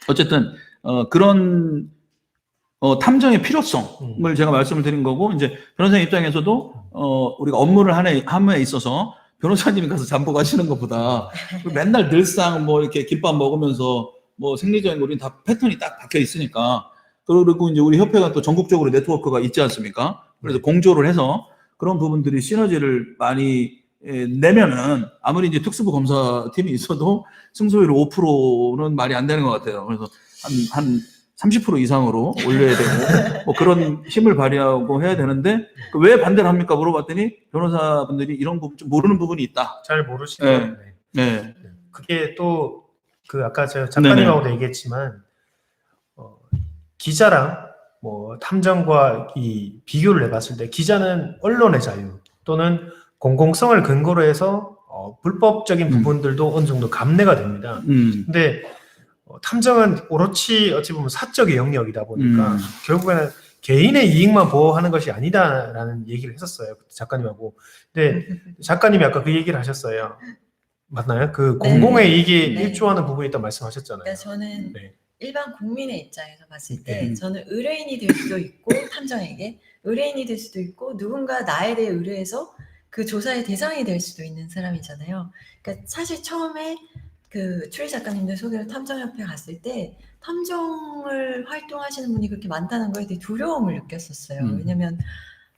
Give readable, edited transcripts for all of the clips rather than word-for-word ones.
어쨌든 그런 탐정의 필요성을 제가 말씀을 드린 거고, 이제 변호사 입장에서도 우리가 업무를 함에 있어서 변호사님이 가서 잠복하시는 것보다 맨날 늘상 뭐 이렇게 김밥 먹으면서 뭐 생리적인 우리는 다 패턴이 딱 박혀 있으니까, 그리고 이제 우리 협회가 또 전국적으로 네트워크가 있지 않습니까? 그래서 공조를 해서 그런 부분들이 시너지를 많이 내면은 아무리 이제 특수부 검사팀이 있어도 승소율 5%는 말이 안 되는 것 같아요. 그래서 한 30% 이상으로 올려야 되고 뭐 그런 힘을 발휘하고 해야 되는데 왜 반대를 합니까? 물어봤더니 변호사분들이 이런 부분 좀 모르는 부분이 있다. 잘 모르시네요. 네. 네. 그게 또 그 아까 제가 작가님하고도 얘기했지만 기자랑 뭐 탐정과 이 비교를 해봤을 때 기자는 언론의 자유 또는 공공성을 근거로 해서 불법적인 부분들도 어느 정도 감내가 됩니다. 근데 탐정은 오롯이 어찌 보면 사적의 영역이다 보니까 결국에는 개인의 이익만 보호하는 것이 아니다라는 얘기를 했었어요. 작가님하고. 근데 작가님이 아까 그 얘기를 하셨어요. 맞나요? 그 공공의 이익에 일조하는 부분이 있다고 말씀하셨잖아요. 그러니까 저는 일반 국민의 입장에서 봤을 때 저는 의뢰인이 될 수도 있고 탐정에게 의뢰인이 될 수도 있고 누군가 나에 대해 의뢰해서 그 조사의 대상이 될 수도 있는 사람이잖아요. 그러니까 사실 처음에 그 추리 작가님들 소개로 탐정협회 갔을 때 탐정을 활동하시는 분이 그렇게 많다는 거에 대해 두려움을 느꼈었어요. 왜냐면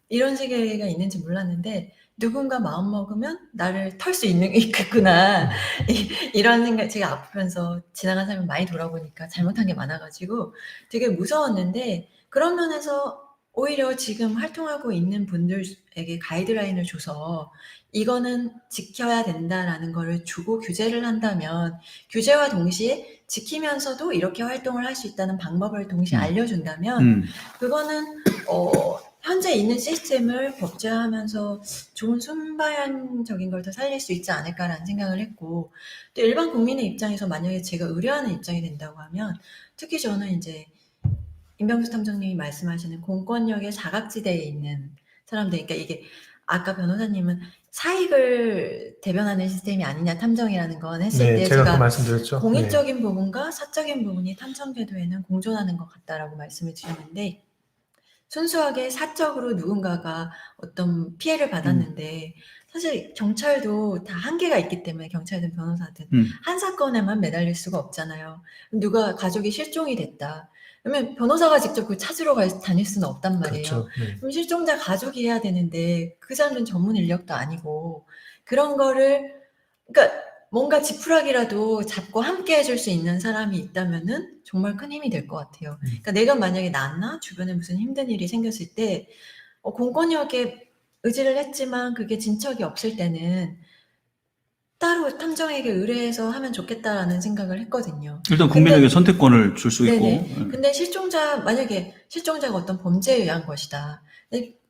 이런 세계가 있는지 몰랐는데 누군가 마음 먹으면 나를 털 수 있겠구나 이런 생각. 제가 아프면서 지나간 삶을 많이 돌아보니까 잘못한 게 많아가지고 되게 무서웠는데, 그런 면에서 오히려 지금 활동하고 있는 분들에게 가이드라인을 줘서 이거는 지켜야 된다라는 거를 주고 규제를 한다면, 규제와 동시에 지키면서도 이렇게 활동을 할 수 있다는 방법을 동시에 알려준다면 그거는 현재 있는 시스템을 법제화하면서 좋은 순방향적인 걸 더 살릴 수 있지 않을까라는 생각을 했고, 또 일반 국민의 입장에서 만약에 제가 의뢰하는 입장이 된다고 하면, 특히 저는 이제 임병수 탐정님이 말씀하시는 공권력의 사각지대에 있는 사람들, 그러니까 이게 아까 변호사님은 사익을 대변하는 시스템이 아니냐 탐정이라는 건 했을 때 제가 그 말씀드렸죠. 공익적인 부분과 사적인 부분이 탐정 제도에는 공존하는 것 같다라고 말씀을 드렸는데, 순수하게 사적으로 누군가가 어떤 피해를 받았는데 사실 경찰도 다 한계가 있기 때문에, 경찰든 변호사든 한 사건에만 매달릴 수가 없잖아요. 누가 가족이 실종이 됐다 그러면 변호사가 직접 그걸 찾으러 다닐 수는 없단 말이에요. 그렇죠. 그럼 실종자 가족이 해야 되는데 그 사람들은 전문 인력도 아니고, 그런 거를 그러니까 뭔가 지푸라기라도 잡고 함께 해줄 수 있는 사람이 있다면은 정말 큰 힘이 될 것 같아요. 그러니까 내가 만약에 나 주변에 무슨 힘든 일이 생겼을 때 공권력에 의지를 했지만 그게 진척이 없을 때는 따로 탐정에게 의뢰해서 하면 좋겠다라는 생각을 했거든요. 일단 국민에게 선택권을 줄 수 있고. 근데 만약에 실종자가 어떤 범죄에 의한 것이다.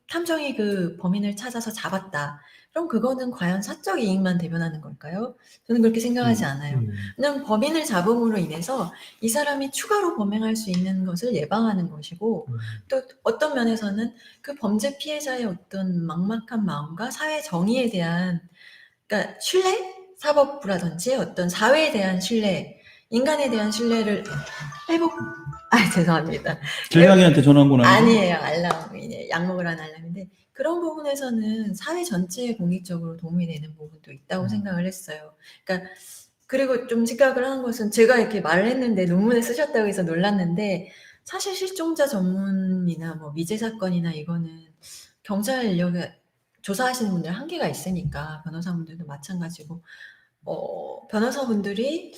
탐정이 그 범인을 찾아서 잡았다. 그럼 그거는 과연 사적 이익만 대변하는 걸까요? 저는 그렇게 생각하지 않아요. 왜냐면 범인을 잡음으로 인해서 이 사람이 추가로 범행할 수 있는 것을 예방하는 것이고, 또 어떤 면에서는 그 범죄 피해자의 어떤 막막한 마음과 사회 정의에 대한, 그러니까 신뢰? 사법부라든지 어떤 사회에 대한 신뢰, 인간에 대한 신뢰를 죄송합니다. 길냥이한테 전화한 건 아니에요. 알람이네. 약 먹으라는 알람인데, 그런 부분에서는 사회 전체에 공익적으로 도움이 되는 부분도 있다고 생각을 했어요. 그러니까 그리고 좀 생각을 하는 것은, 제가 이렇게 말을 했는데 논문에 쓰셨다고 해서 놀랐는데, 사실 실종자 전문이나 뭐 미제 사건이나 이거는 경찰 인력에 조사하시는 분들 한계가 있으니까, 변호사분들도 마찬가지고, 변호사분들이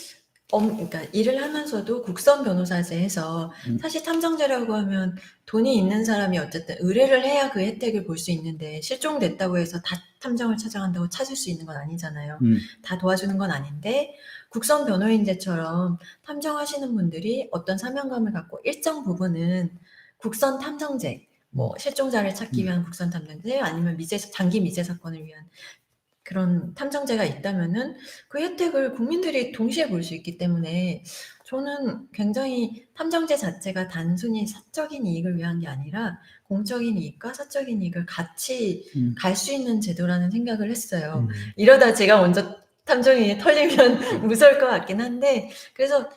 그러니까 일을 하면서도 국선 변호사제 해서 사실 탐정제라고 하면 돈이 있는 사람이 어쨌든 의뢰를 해야 그 혜택을 볼 수 있는데, 실종됐다고 해서 다 탐정을 찾아간다고 찾을 수 있는 건 아니잖아요. 다 도와주는 건 아닌데, 국선 변호인제처럼 탐정하시는 분들이 어떤 사명감을 갖고 일정 부분은 국선 탐정제, 뭐 실종자를 찾기 위한 국선 탐정제, 아니면 장기 미제 사건을 위한 그런 탐정제가 있다면은 그 혜택을 국민들이 동시에 볼 수 있기 때문에, 저는 굉장히 탐정제 자체가 단순히 사적인 이익을 위한 게 아니라 공적인 이익과 사적인 이익을 같이 갈 수 있는 제도라는 생각을 했어요. 이러다 제가 먼저 탐정이 털리면 무서울 것 같긴 한데, 그래서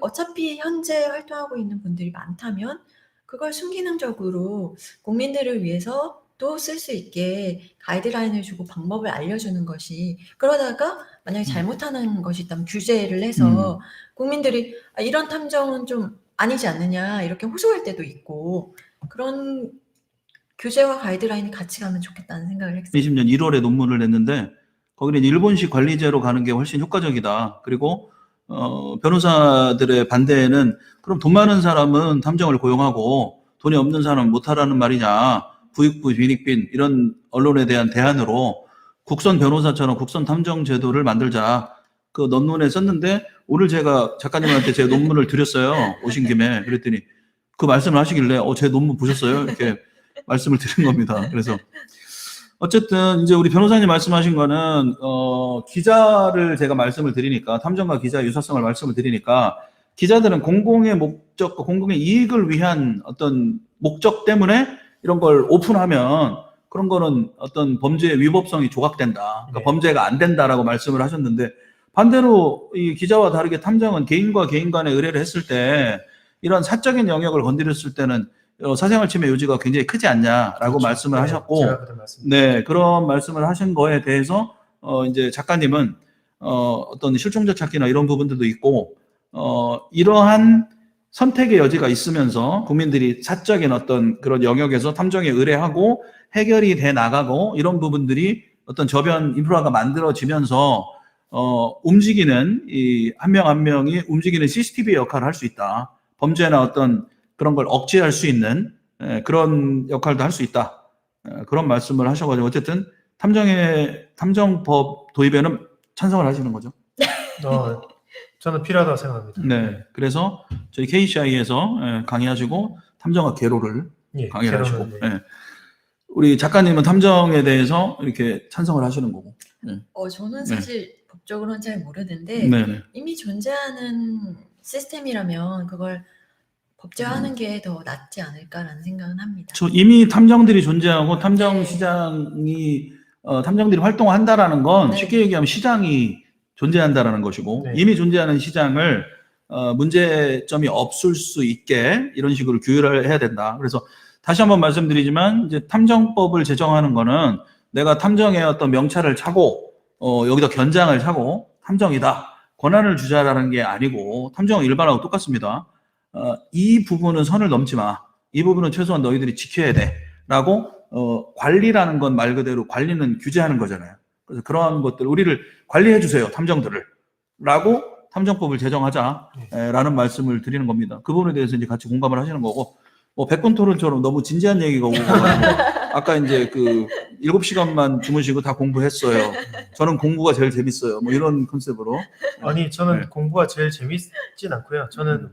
어차피 현재 활동하고 있는 분들이 많다면 그걸 순기능적으로 국민들을 위해서 또 쓸 수 있게 가이드라인을 주고 방법을 알려주는 것이, 그러다가 만약에 잘못하는 것이 있다면 규제를 해서 국민들이 이런 탐정은 좀 아니지 않느냐 이렇게 호소할 때도 있고, 그런 규제와 가이드라인이 같이 가면 좋겠다는 생각을 했어요. 2020년 1월에 논문을 냈는데 거기는 일본식 관리제로 가는 게 훨씬 효과적이다. 그리고 변호사들의 반대에는 그럼 돈 많은 사람은 탐정을 고용하고 돈이 없는 사람은 못하라는 말이냐. 부익부 빈익빈 이런 언론에 대한 대안으로 국선 변호사처럼 국선 탐정 제도를 만들자. 그 논문에 썼는데 오늘 제가 작가님한테 제 논문을 드렸어요. 오신 김에. 그랬더니 그 말씀을 하시길래 제 논문 보셨어요? 이렇게 말씀을 드린 겁니다. 그래서 어쨌든 이제 우리 변호사님 말씀하신 거는 기자를 제가 말씀을 드리니까, 탐정과 기자의 유사성을 말씀을 드리니까, 기자들은 공공의 목적, 공공의 이익을 위한 어떤 목적 때문에 이런 걸 오픈하면 그런 거는 어떤 범죄의 위법성이 조각된다. 그러니까 네. 범죄가 안 된다라고 말씀을 하셨는데, 반대로 이 기자와 다르게 탐정은 개인과 개인 간의 의뢰를 했을 때 이런 사적인 영역을 건드렸을 때는 사생활 침해 요지가 굉장히 크지 않냐라고 그렇죠. 말씀을 네, 하셨고, 제가 그때 말씀드렸죠. 네, 그런 말씀을 하신 거에 대해서 이제 작가님은 어떤 실종자 찾기나 이런 부분들도 있고 이러한 선택의 여지가 있으면서 국민들이 사적인 어떤 그런 영역에서 탐정에 의뢰하고 해결이 돼 나가고 이런 부분들이 어떤 저변 인프라가 만들어지면서 움직이는 이 한 명 한 명이 움직이는 CCTV 역할을 할 수 있다. 범죄나 어떤 그런 걸 억제할 수 있는 그런 역할도 할 수 있다. 그런 말씀을 하셔가지고 어쨌든 탐정법 도입에는 찬성을 하시는 거죠. 저는 필요하다고 생각합니다. 네. 그래서 저희 KCI에서 강의하시고 탐정과 개로를 예, 강의를 개로는, 하시고, 네. 우리 작가님은 탐정에 대해서 이렇게 찬성을 하시는 거고. 저는 사실 법적으로는 잘 모르는데 네. 이미 존재하는 시스템이라면 그걸 법제화하는 게 더 낫지 않을까라는 생각은 합니다. 저 이미 탐정들이 존재하고 탐정 시장이 탐정들이 활동한다라는 건 네. 쉽게 얘기하면 시장이 존재한다라는 것이고, 네. 이미 존재하는 시장을 문제점이 없을 수 있게 이런 식으로 규율을 해야 된다. 그래서 다시 한번 말씀드리지만 이제 탐정법을 제정하는 거는 내가 탐정의 어떤 명찰을 차고 여기다 견장을 차고 탐정이다 권한을 주자라는 게 아니고, 탐정은 일반하고 똑같습니다. 이 부분은 선을 넘지 마. 이 부분은 최소한 너희들이 지켜야 돼. 라고 관리라는 건 말 그대로 관리는 규제하는 거잖아요. 그래서 그러한 것들 우리를 관리해 주세요. 탐정들을. 라고 탐정법을 제정하자. 라는 말씀을 드리는 겁니다. 그 부분에 대해서 이제 같이 공감을 하시는 거고, 백분 토론처럼 너무 진지한 얘기가 오고 아까 이제 그 7시간만 주무시고 다 공부했어요. 저는 공부가 제일 재밌어요. 뭐 이런 컨셉으로. 아니, 저는 네. 공부가 제일 재밌진 않고요. 저는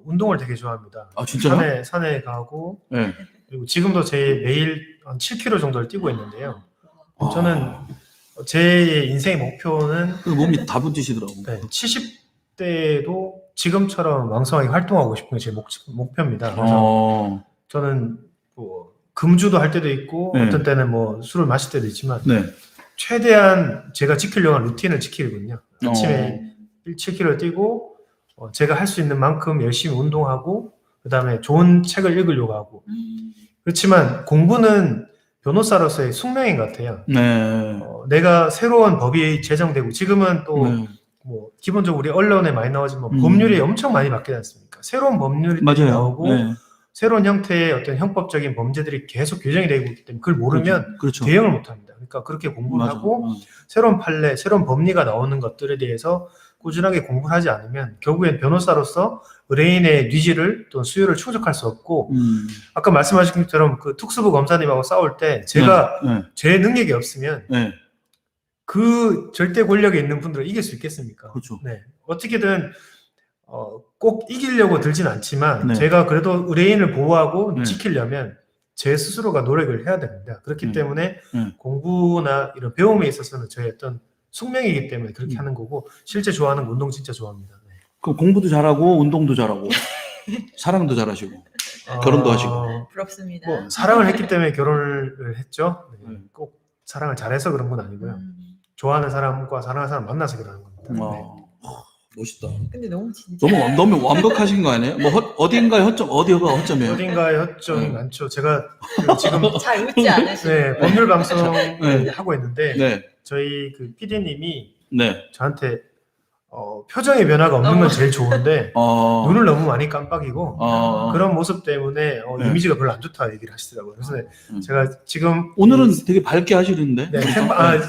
운동을 되게 좋아합니다. 아, 진짜요? 산에 가고, 네. 그리고 지금도 매일 한 7km 정도를 뛰고 있는데요. 저는 아, 제 인생의 목표는 그 몸이 다부지시더라고. 70대도 지금처럼 왕성하게 활동하고 싶은 게 제 목표입니다. 그래서 저는 뭐 금주도 할 때도 있고, 네. 어떤 때는 뭐 술을 마실 때도 있지만, 네. 최대한 제가 지키려고 하는 루틴을 지키거든요. 아침에 7km 뛰고, 제가 할 수 있는 만큼 열심히 운동하고, 그 다음에 좋은 책을 읽으려고 하고. 그렇지만 공부는 변호사로서의 숙명인 것 같아요. 네. 내가 새로운 법이 제정되고, 지금은 또 네. 뭐 기본적으로 우리 언론에 많이 나오지만 법률이 엄청 많이 바뀌지 않습니까? 새로운 법률이 맞아요. 나오고, 네. 새로운 형태의 어떤 형법적인 범죄들이 계속 규정이 되고 있기 때문에 그걸 모르면 그렇죠. 대응을 못합니다. 그러니까 그렇게 공부를 맞아. 하고, 새로운 판례, 새로운 법리가 나오는 것들에 대해서 꾸준하게 공부를 하지 않으면 결국엔 변호사로서 의뢰인의 니즈를 또 수요를 충족할 수 없고, 아까 말씀하신 것처럼 그 특수부 검사님하고 싸울 때 제가 제 능력이 없으면 그 절대 권력에 있는 분들을 이길 수 있겠습니까? 그렇죠. 네. 어떻게든 꼭 이기려고 들진 않지만 네. 제가 그래도 의뢰인을 보호하고 네. 지키려면 제 스스로가 노력을 해야 됩니다. 그렇기 때문에 네. 공부나 이런 배움에 있어서는 저의 어떤 숙명이기 때문에 그렇게 하는 거고, 실제 좋아하는 거 운동 진짜 좋아합니다. 네. 그럼 공부도 잘하고 운동도 잘하고 사랑도 잘하시고 결혼도 하시고. 부럽습니다. 뭐 사랑을 했기 때문에 결혼을 했죠. 네. 네. 꼭 사랑을 잘해서 그런 건 아니고요. 좋아하는 사람과 사랑하는 사람 만나서 결혼하는 겁니다. 네. 멋있다. 근데 너무 진짜. 너무 완벽하신 거 아니에요? 뭐 어딘가의 허점, 어디가 허점이에요? 어딘가에 허점이 네. 많죠. 제가 지금 잘 웃지 않으시네요. 네, 법률 방송을 네. 하고 있는데 네, 저희 그 PD님이 네. 저한테 표정의 변화가 없는 건 제일 좋은데 눈을 너무 많이 깜빡이고 그런 모습 때문에 네. 이미지가 별로 안 좋다 얘기를 하시더라고요. 그래서 제가 지금 오늘은 되게 밝게 하시는데. 네,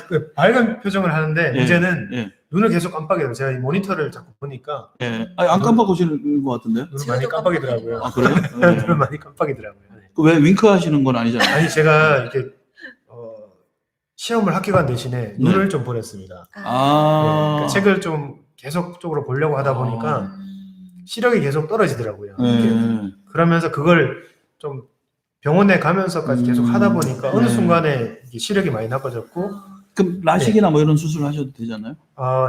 그 밝은 표정을 하는데 네. 문제는 예. 눈을 계속 깜빡여요. 제가 이 모니터를 자꾸 보니까 예. 아니, 안 깜빡하시는 것 같은데요? 눈을 많이 깜빡이더라고요. 아, 그래요? 눈을 많이 깜빡이더라고요. 네. 왜 윙크 하시는 건 아니잖아요. 아니 제가 이렇게 시험을 합격한 대신에 눈을 좀 보냈습니다. 네, 그러니까 책을 좀 계속적으로 보려고 하다 보니까 시력이 계속 떨어지더라고요. 네. 그러면서 그걸 좀 병원에 가면서까지 계속 하다 보니까 어느 네. 순간에 이게 시력이 많이 나빠졌고 그럼 라식이나 뭐 이런 수술 하셔도 되잖아요?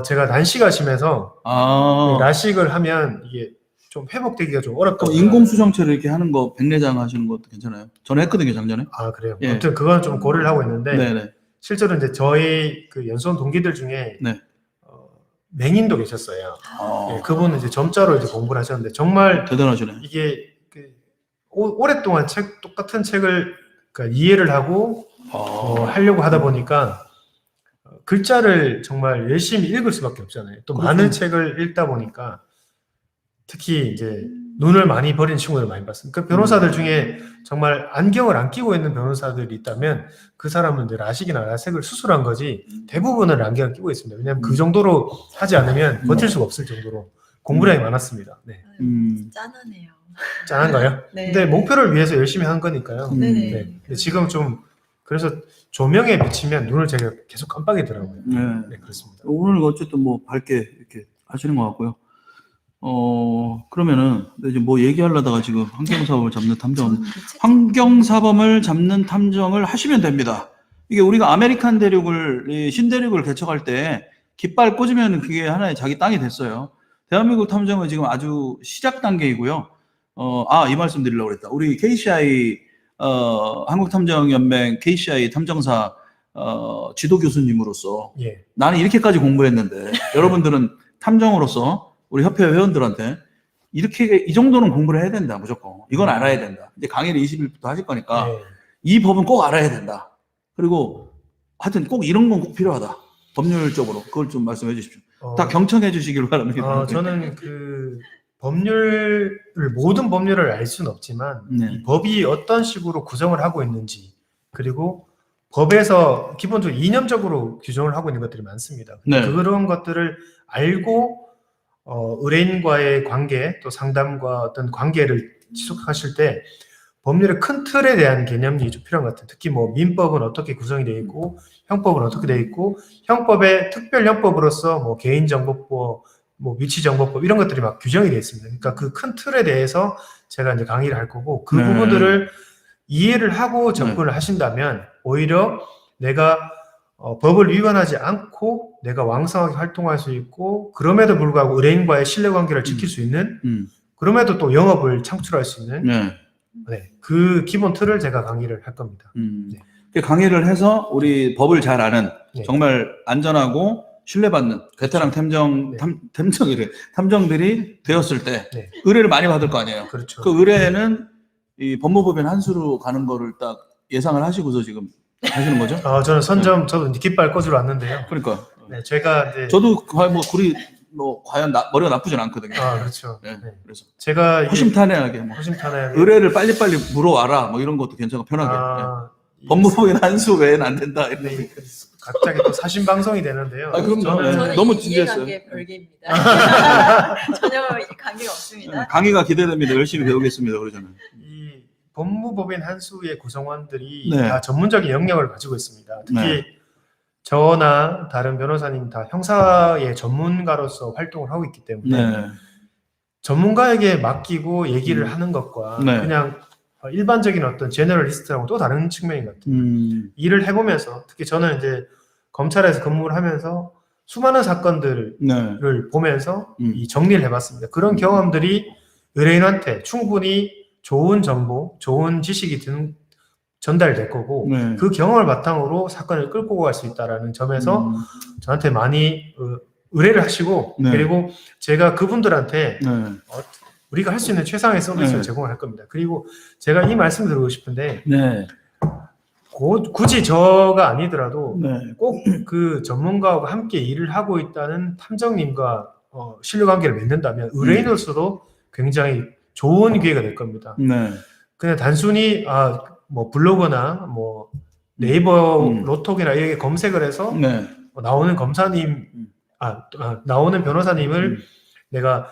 제가 난시가 심해서 라식을 하면 이게 좀 회복되기가 좀 어렵다고. 인공수정체를 이렇게 하는 거 백내장 하시는 것도 괜찮아요? 저는 했거든요, 작년에. 아 그래요? 예. 아무튼 그건 좀 고려를 하고 있는데 네네. 실제로 이제 저희 그 연수원 동기들 중에 네. 맹인도 계셨어요. 아, 예, 그분은 이제 점자로 이제 공부를 하셨는데 정말 대단하시네. 이게 오랫동안 똑같은 책을 그러니까 이해를 하고 하려고 하다 보니까 글자를 정말 열심히 읽을 수밖에 없잖아요. 또 그렇죠. 많은 책을 읽다 보니까 특히 이제 눈을 많이 버린 친구들을 많이 봤습니다. 그 변호사들 중에 정말 안경을 안 끼고 있는 변호사들이 있다면 그 사람은 이제 라식이나 라섹을 수술한 거지 대부분은 안경을 끼고 있습니다. 왜냐하면 그 정도로 하지 않으면 버틸 수가 없을 정도로 공부량이 많았습니다. 네. 짠하네요. 짠한가요? 네. 근데 목표를 위해서 열심히 한 거니까요. 네네. 네. 근데 지금 좀 그래서 조명에 비치면 눈을 제가 계속 깜빡이더라고요. 네. 네, 그렇습니다. 오늘 어쨌든 뭐 밝게 이렇게 하시는 것 같고요. 그러면은 이제 뭐 얘기하려다가 지금 환경사범을 잡는 탐정, 환경사범을 잡는 탐정을 하시면 됩니다. 이게 우리가 아메리칸 대륙을, 신대륙을 개척할 때 깃발 꽂으면 그게 하나의 자기 땅이 됐어요. 대한민국 탐정은 지금 아주 시작 단계이고요. 이 말씀 드리려고 그랬다. 우리 KCI, 한국탐정연맹 KCI 탐정사, 지도 교수님으로서 예. 나는 이렇게까지 공부했는데 여러분들은 탐정으로서 우리 협회 회원들한테 이렇게 이 정도는 공부를 해야 된다. 무조건 이건 알아야 된다. 이제 강의를 20일부터 하실 거니까 네. 이 법은 꼭 알아야 된다. 그리고 하여튼 꼭 이런 건 꼭 필요하다. 법률적으로 그걸 좀 말씀해 주십시오. 다 경청해 주시길 바랍니다. 저는 그 모든 법률을 알 수는 없지만 네. 이 법이 어떤 식으로 구성을 하고 있는지 그리고 법에서 기본적으로 이념적으로 규정을 하고 있는 것들이 많습니다. 네. 그런 것들을 알고 의뢰인과의 관계 또 상담과 어떤 관계를 지속하실 때 법률의 큰 틀에 대한 개념이 좀 필요한 것 같아요. 특히 뭐 민법은 어떻게 구성이 되어 있고 형법은 어떻게 되어 있고 형법의 특별 형법으로서 뭐 개인정보법, 뭐 위치정보법 이런 것들이 막 규정이 되어 있습니다. 그러니까 그 큰 틀에 대해서 제가 이제 강의를 할 거고 그 네. 부분들을 이해를 하고 접근을 하신다면 오히려 내가 법을 위반하지 않고 내가 왕성하게 활동할 수 있고 그럼에도 불구하고 의뢰인과의 신뢰관계를 지킬 수 있는 그럼에도 또 영업을 창출할 수 있는 네, 그 기본 틀을 제가 강의를 할 겁니다. 네. 강의를 해서 우리 법을 잘 아는 네. 정말 안전하고 신뢰받는 베테랑 탐정들이 되었을 때 네. 의뢰를 많이 받을 거 아니에요. 그렇죠. 그 의뢰는 이 법무법인 한 수로 가는 거를 딱 예상을 하시고서 지금 하시는 거죠? 저는 저도 이제 깃발 꽂으러 왔는데요. 그러니까 네, 제가 이제 저도 과연 과연 머리가 나쁘진 않거든요. 그렇죠. 네. 네. 그래서 제가 허심탄회하게 의뢰를 빨리빨리 물어와라 뭐 이런 것도 괜찮고 편하게. 이- 법무법인 한 수 외에는 안 된다. 이런 네, 얘기. 갑자기 또 사신 방송이 되는데요. 그럼요. 저는 너무 이해 진지했어요. 관계 별개입니다. 전혀 관계가 없습니다. 강의가 기대됩니다. 열심히 배우겠습니다. 그러잖아요. 이 법무법인 한 수의 구성원들이 네. 다 전문적인 영역을 가지고 있습니다. 특히 네. 저나 다른 변호사님 다 형사의 전문가로서 활동을 하고 있기 때문에 네. 전문가에게 맡기고 얘기를 하는 것과 네. 그냥 일반적인 어떤 제너럴리스트하고 또 다른 측면인 것 같아요. 일을 해보면서 특히 저는 이제 검찰에서 근무를 하면서 수많은 사건들을 네. 보면서 이 정리를 해봤습니다. 그런 경험들이 의뢰인한테 충분히 좋은 정보, 좋은 지식이 전달될 거고 그 경험을 바탕으로 사건을 끌고 갈 수 있다는 점에서 저한테 많이 의뢰를 하시고 네. 그리고 제가 그분들한테 네. 우리가 할 수 있는 최상의 서비스를 네. 제공할 겁니다. 그리고 제가 이 말씀을 드리고 싶은데 네. 굳이 저가 아니더라도 네. 꼭 그 전문가와 함께 일을 하고 있다는 탐정님과 신뢰관계를 맺는다면 의뢰인으로서도 굉장히 좋은 기회가 될 겁니다. 네. 그냥 단순히 뭐 블로그나 뭐 네이버 로톡이나 이렇게 검색을 해서 네. 나오는 검사님 나오는 변호사님을 내가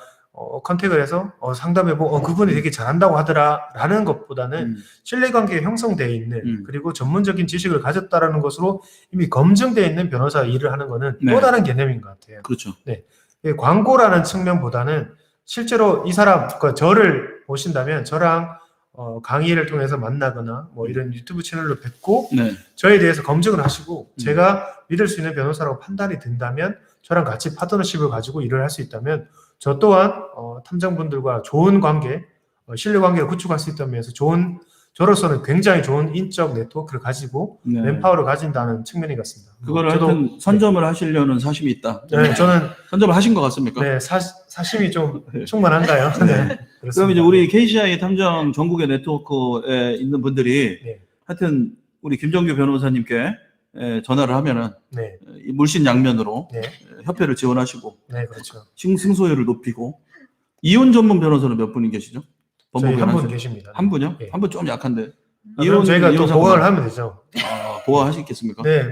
컨택을 해서 상담해보고 그분이 되게 잘한다고 하더라라는 것보다는 신뢰관계가 형성되어 있는 그리고 전문적인 지식을 가졌다라는 것으로 이미 검증되어 있는 변호사 일을 하는 거는 네. 또 다른 개념인 것 같아요. 그렇죠. 네, 광고라는 측면보다는 실제로 이 사람, 그러니까 저를 보신다면 저랑 강의를 통해서 만나거나 뭐 이런 유튜브 채널로 뵙고 네. 저에 대해서 검증을 하시고 제가 믿을 수 있는 변호사라고 판단이 든다면 저랑 같이 파트너십을 가지고 일을 할 수 있다면 저 또한 탐정분들과 좋은 관계, 신뢰관계를 구축할 수 있다는 면에서 저로서는 굉장히 좋은 인적 네트워크를 가지고 네. 맨파워를 가진다는 측면이 같습니다. 그걸 하여튼 선점을 하시려는 사심이 있다. 네, 저는 선점을 하신 것 같습니까? 네, 사심이 좀 충분한가요? 네, 그럼 이제 우리 KCI 탐정 전국의 네트워크에 있는 분들이 네. 하여튼 우리 김정규 변호사님께 전화를 하면은 네, 이 물신양면으로 네, 협회를 지원하시고 네, 그렇죠. 승소율을 높이고 이혼 전문 변호사는 몇 분이 계시죠? 저희 한 분 변호사. 계십니다. 한 분요? 네. 한 분 좀 약한데. 그럼 저희가 또 이혼 보강을 상관- 하면 되죠. 보호하시겠습니까? 네,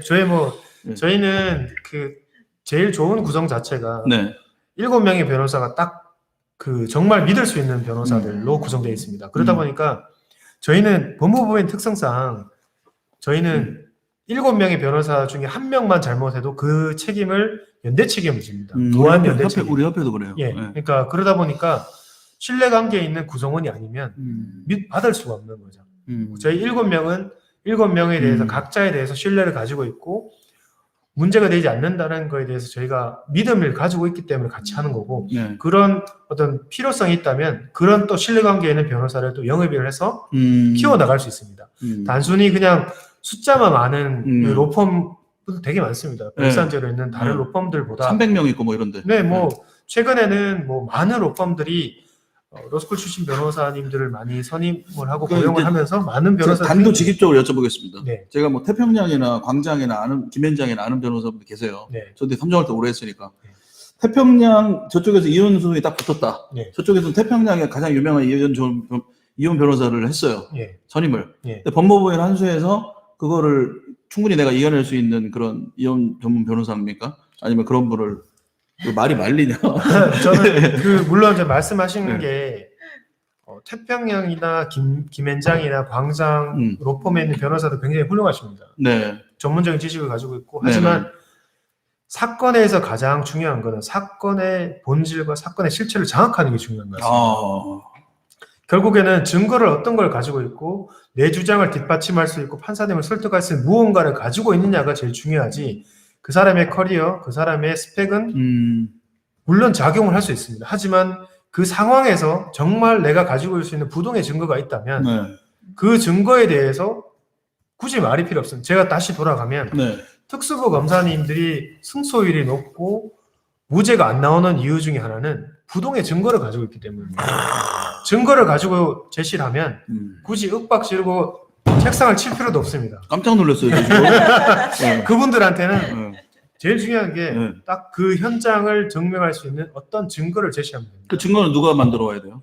네. 저희는 그 제일 좋은 구성 자체가 네. 7명의 변호사가 딱 그 정말 믿을 수 있는 변호사들로 구성되어 있습니다. 그러다 보니까 저희는 법무부의 특성상 저희는 7명의 변호사 중에 1명만 잘못해도 그 책임을 연대 책임을 집니다. 무한 연대 책임. 우리 협회도 그래요. 예, 네. 그러니까 그러다 보니까 신뢰관계에 있는 구성원이 아니면 받을 수가 없는 거죠. 저희 7명에 대해서 각자에 대해서 신뢰를 가지고 있고 문제가 되지 않는다는 거에 대해서 저희가 믿음을 가지고 있기 때문에 같이 하는 거고 네. 그런 어떤 필요성이 있다면 그런 또 신뢰관계에 있는 변호사를 또 영입을 해서 키워나갈 수 있습니다. 단순히 그냥 숫자만 많은 그 로펌도 되게 많습니다. 별산제로 있는 다른 로펌들보다 300명 있고 뭐 이런데. 네, 뭐 최근에는 뭐 많은 로펌들이 로스쿨 출신 변호사님들을 많이 선임을 하고 그 고용을 이제 하면서 많은 변호사들이 단도직입적으로 여쭤보겠습니다. 네, 제가 뭐 태평양이나 광장이나 김현장이나 아는 변호사분들 계세요. 네, 저도 탐정할 때 오래 했으니까. 네. 태평양 저쪽에서 이혼 소송이 딱 붙었다. 네. 저쪽에서는 태평양에 가장 유명한 이혼 변호사를 했어요. 예, 선임을. 예. 근데 법무부인 한수에서 그거를 충분히 내가 이겨낼 수 있는 그런 이혼 전문 변호사입니까? 아니면 그런 분을 말이 말리냐? 저는 물론 이제 말씀하신 네. 게 태평양이나 김현장이나 광장 로펌에 있는 변호사도 굉장히 훌륭하십니다. 네. 전문적인 지식을 가지고 있고 하지만 사건에서 가장 중요한 거는 사건의 본질과 사건의 실체를 장악하는 게 중요한 것 같습니다. 결국에는 증거를 어떤 걸 가지고 있고 내 주장을 뒷받침할 수 있고 판사님을 설득할 수 있는 무언가를 가지고 있느냐가 제일 중요하지 그 사람의 커리어, 그 사람의 스펙은 물론 작용을 할 수 있습니다. 하지만 그 상황에서 정말 내가 가지고 있을 수 있는 부동의 증거가 있다면 네. 그 증거에 대해서 굳이 말이 필요 없습니다. 제가 다시 돌아가면 네. 특수부 검사님들이 승소율이 높고 무죄가 안 나오는 이유 중에 하나는 부동의 증거를 가지고 있기 때문입니다. 증거를 가지고 제시를 하면 굳이 윽박 지르고 책상을 칠 필요도 없습니다. 깜짝 놀랐어요. 네. 그분들한테는 제일 중요한 게 네. 딱 그 현장을 증명할 수 있는 어떤 증거를 제시하면 됩니다. 그 증거는 누가 만들어 와야 돼요?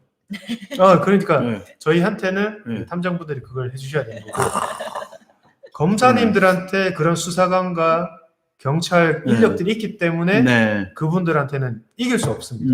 그러니까 네. 저희한테는 네. 탐정분들이 그걸 해주셔야 되는 거고 검사님들한테 그런 수사관과 경찰 인력들이 있기 때문에 네. 그분들한테는 이길 수 없습니다.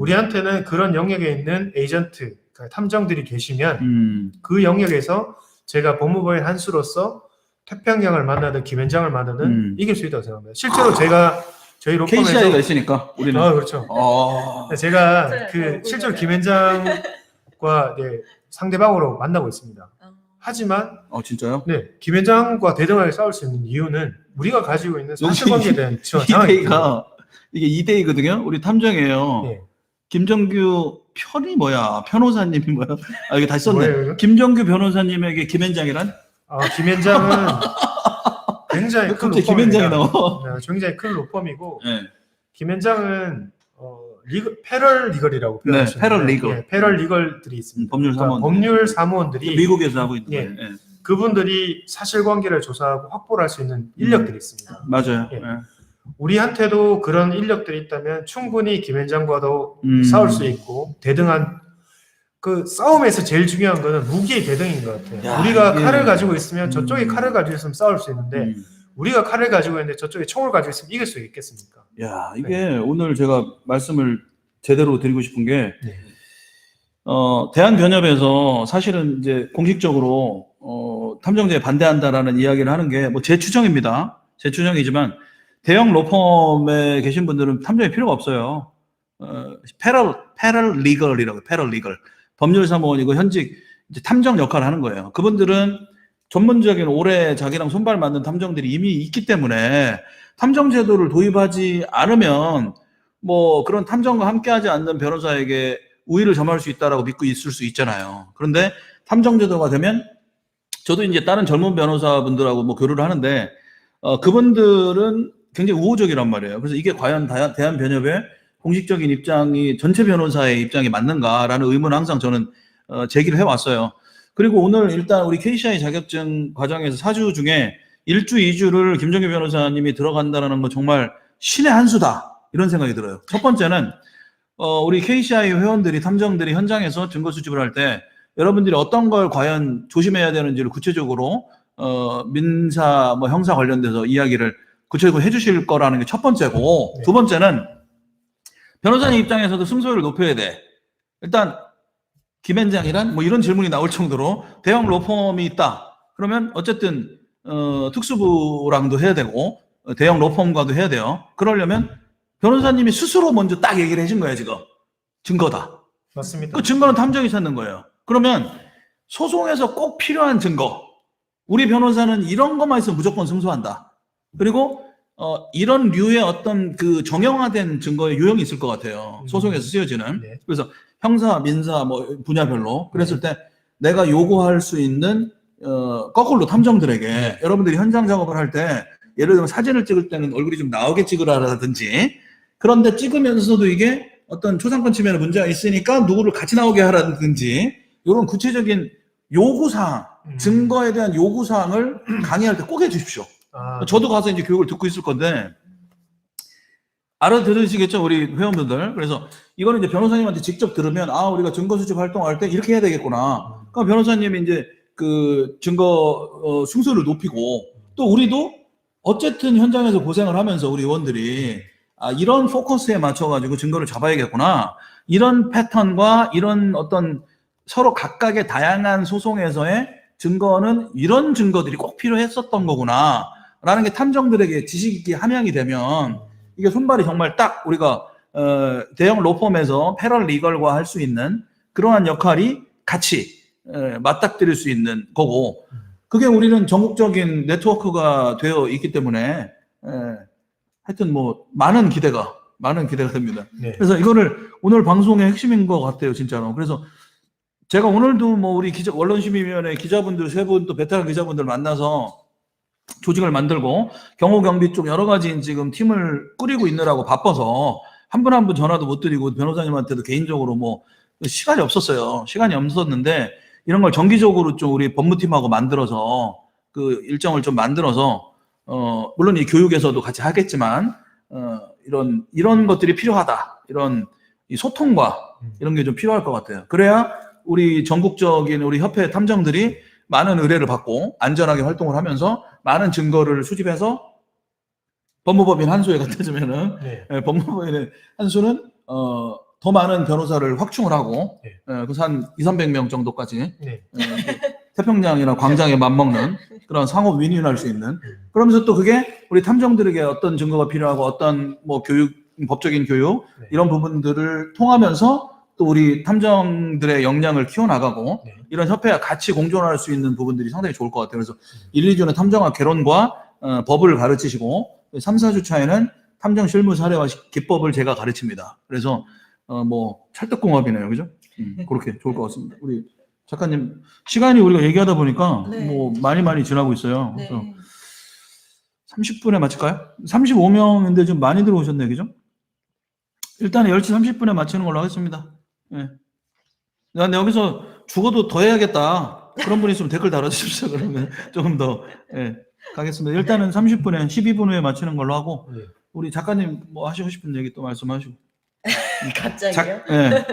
우리한테는 그런 영역에 있는 에이전트, 그러니까 탐정들이 계시면 그 영역에서 제가 법무부의 한 수로서 태평양을 만나든 김현장을 만나든 이길 수 있다고 생각합니다. 실제로 제가 저희 로펌에서 KCI가 있으니까 우리는. 그렇죠. 아. 제가 그 실제로 김현장과 상대방으로 만나고 있습니다. 하지만 진짜요? 네, 김현장과 대등하게 싸울 수 있는 이유는 우리가 가지고 있는 사실관계에 대한 장악이 2대가 이게 2대이거든요. 우리 탐정이에요. 네. 김정규 편이 뭐야? 변호사님이 뭐야? 이게 다시 썼네. 뭐예요? 김정규 변호사님에게 김현장이란? 김현장은 굉장히 큰 갑자기 김현장이 로펌입니다. 나와. 네, 굉장히 큰 로펌이고 네. 김현장은 패럴 리걸이라고 표현하셨는데 패럴 리걸. 패럴 리걸들이 있습니다. 법률 그러니까 사무원. 법률 사무원들이 미국에서 하고 있는 예. 거예요. 예. 그분들이 사실관계를 조사하고 확보를 할 수 있는 인력들이 있습니다. 맞아요. 예. 예. 우리한테도 그런 인력들이 있다면 충분히 김현장과도 싸울 수 있고 대등한 그 싸움에서 제일 중요한 거는 무기의 대등인 것 같아요. 야, 우리가 이게- 칼을 가지고 있으면 저쪽이 칼을 가지고 있으면 싸울 수 있는데 음. 우리가 칼을 가지고 있는데 저쪽이 총을 가지고 있으면 이길 수 있겠습니까? 야, 이게 오늘 제가 말씀을 제대로 드리고 싶은 게, 네. 대한변협에서 사실은 이제 공식적으로, 탐정제에 반대한다라는 이야기를 하는 게 뭐 제 추정입니다. 제 추정이지만, 대형 로펌에 계신 분들은 탐정이 필요가 없어요. 패럴 리걸이라고, 패럴 리걸. 법률사무원이고 현직 이제 탐정 역할을 하는 거예요. 그분들은 전문적인 오래 자기랑 손발 맞는 탐정들이 이미 있기 때문에 탐정 제도를 도입하지 않으면 뭐 그런 탐정과 함께하지 않는 변호사에게 우위를 점할 수 있다라고 믿고 있을 수 있잖아요. 그런데 탐정 제도가 되면 저도 이제 다른 젊은 변호사분들하고 뭐 교류를 하는데 그분들은 굉장히 우호적이란 말이에요. 그래서 이게 과연 대한변협의 공식적인 입장이 전체 변호사의 입장이 맞는가라는 의문을 항상 저는 제기를 해왔어요. 그리고 오늘 일단 우리 KCI 자격증 과정에서 4주 중에 1주, 2주를 김정규 변호사님이 들어간다는 건 정말 신의 한 수다 이런 생각이 들어요. 첫 번째는 우리 KCI 회원들이 탐정들이 현장에서 증거 수집을 할 때 여러분들이 어떤 걸 과연 조심해야 되는지를 구체적으로 민사 뭐 형사 관련돼서 이야기를 구체적으로 해주실 거라는 게 첫 번째고 네. 두 번째는 변호사님 입장에서도 승소율을 높여야 돼. 일단 김현장이란 뭐 이런 질문이 나올 정도로 대형 로펌이 있다. 그러면 어쨌든 특수부랑도 해야 되고 대형 로펌과도 해야 돼요. 그러려면 변호사님이 스스로 먼저 딱 얘기를 해준 거예요. 지금 증거다. 맞습니다. 그 증거는 탐정이 찾는 거예요. 그러면 소송에서 꼭 필요한 증거. 우리 변호사는 이런 것만 있으면 무조건 승소한다. 그리고 이런 류의 어떤 그 정형화된 증거의 유형이 있을 것 같아요. 소송에서 쓰여지는. 네. 그래서 형사, 민사 뭐 분야별로. 그랬을 때 내가 요구할 수 있는 거꾸로 탐정들에게 여러분들이 현장 작업을 할 때 예를 들면 사진을 찍을 때는 얼굴이 좀 나오게 찍으라든지 그런데 찍으면서도 이게 어떤 초상권 침해는 문제가 있으니까 누구를 같이 나오게 하라든지 이런 구체적인 요구사항, 증거에 대한 요구사항을 강의할 때 꼭 해주십시오. 저도 가서 이제 교육을 듣고 있을 건데 알아들으시겠죠, 우리 회원분들. 그래서 이거는 이제 변호사님한테 직접 들으면 우리가 증거 수집 활동할 때 이렇게 해야 되겠구나. 그럼 변호사님이 이제 그 증거 승소를 높이고 또 우리도 어쨌든 현장에서 고생을 하면서 우리 의원들이 이런 포커스에 맞춰가지고 증거를 잡아야겠구나. 이런 패턴과 이런 어떤 서로 각각의 다양한 소송에서의 증거는 이런 증거들이 꼭 필요했었던 거구나. 라는 게 탐정들에게 지식이 함양이 되면 이게 손발이 정말 딱 우리가 대형 로펌에서 패럴 리걸과 할 수 있는 그러한 역할이 같이 맞닥뜨릴 수 있는 거고 그게 우리는 전국적인 네트워크가 되어 있기 때문에 하여튼 뭐 많은 기대가 됩니다. 네. 그래서 이거를 오늘 방송의 핵심인 것 같아요, 진짜로. 그래서 제가 오늘도 뭐 우리 언론심의위원회 기자분들 세 분 또 베테랑 기자분들 만나서 조직을 만들고 경호 경비 쪽 여러 가지 지금 팀을 꾸리고 있느라고 바빠서 한 분 한 분 전화도 못 드리고 변호사님한테도 개인적으로 뭐 시간이 없었는데 이런 걸 정기적으로 좀 우리 법무팀하고 만들어서 그 일정을 좀 만들어서 물론 이 교육에서도 같이 하겠지만 이런 것들이 필요하다. 이런 이 소통과 이런 게 좀 필요할 것 같아요. 그래야 우리 전국적인 우리 협회 탐정들이 많은 의뢰를 받고 안전하게 활동을 하면서 많은 증거를 수집해서 법무법인 한 수에 갖다 주면은 법무법인의 한 수는 더 많은 변호사를 확충을 하고 그래서 한 200~300명 정도까지 태평양이나 광장에 맞먹는 그런 상호 윈윈할 수 있는 그러면서 또 그게 우리 탐정들에게 어떤 증거가 필요하고 어떤 뭐 교육 법적인 교육 이런 부분들을 통하면서 또 우리 탐정들의 역량을 키워나가고 이런 협회와 같이 공존할 수 있는 부분들이 상당히 좋을 것 같아요. 그래서 1, 2주는 탐정학 개론과 법을 가르치시고 3, 4주 차에는 탐정 실무 사례와 기법을 제가 가르칩니다. 그래서 뭐 찰떡궁합이네요. 그죠? 그렇게 좋을 것 같습니다. 우리 작가님 시간이 우리가 얘기하다 보니까 뭐 많이 지나고 있어요. 그래서 30분에 마칠까요? 35명인데 좀 많이 들어오셨네요. 그죠? 일단 10시 30분에 마치는 걸로 하겠습니다. 예. 근데 여기서 죽어도 더 해야겠다. 그런 분 있으면 댓글 달아주십시오. 그러면 조금 더, 예, 가겠습니다. 일단은 30분에, 12분 후에 마치는 걸로 하고, 네. 우리 작가님 뭐 하시고 싶은 얘기 또 말씀하시고. 갑자기요? 예.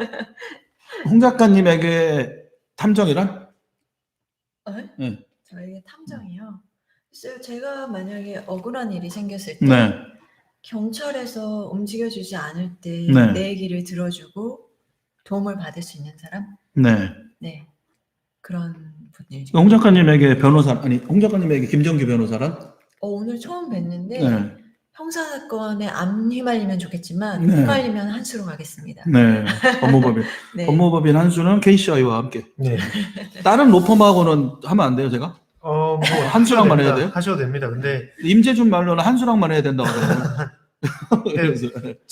홍 작가님에게 탐정이란? 예. 저에게 탐정이요. 글쎄요, 제가 만약에 억울한 일이 생겼을 때 네. 경찰에서 움직여주지 않을 때 네. 내 얘기를 들어주고 도움을 받을 수 있는 사람? 네. 네, 그런 분들. 홍 작가님에게 변호사, 아니, 홍 작가님에게 김정규 변호사란? 오늘 처음 뵀는데 네. 형사 사건에 안 휘말리면 좋겠지만 네. 휘말리면 한수로 가겠습니다. 네. 법무법인. 네. 법무법인 한수는 KCI와 함께. 네. 다른 로펌하고는 하면 안 돼요, 제가? 뭐 한수랑만 하셔도 해야 됩니다. 돼요? 하셔도 됩니다. 근데 임재준 말로는 한수랑만 해야 된다고 하더라고요. 네. 그래서,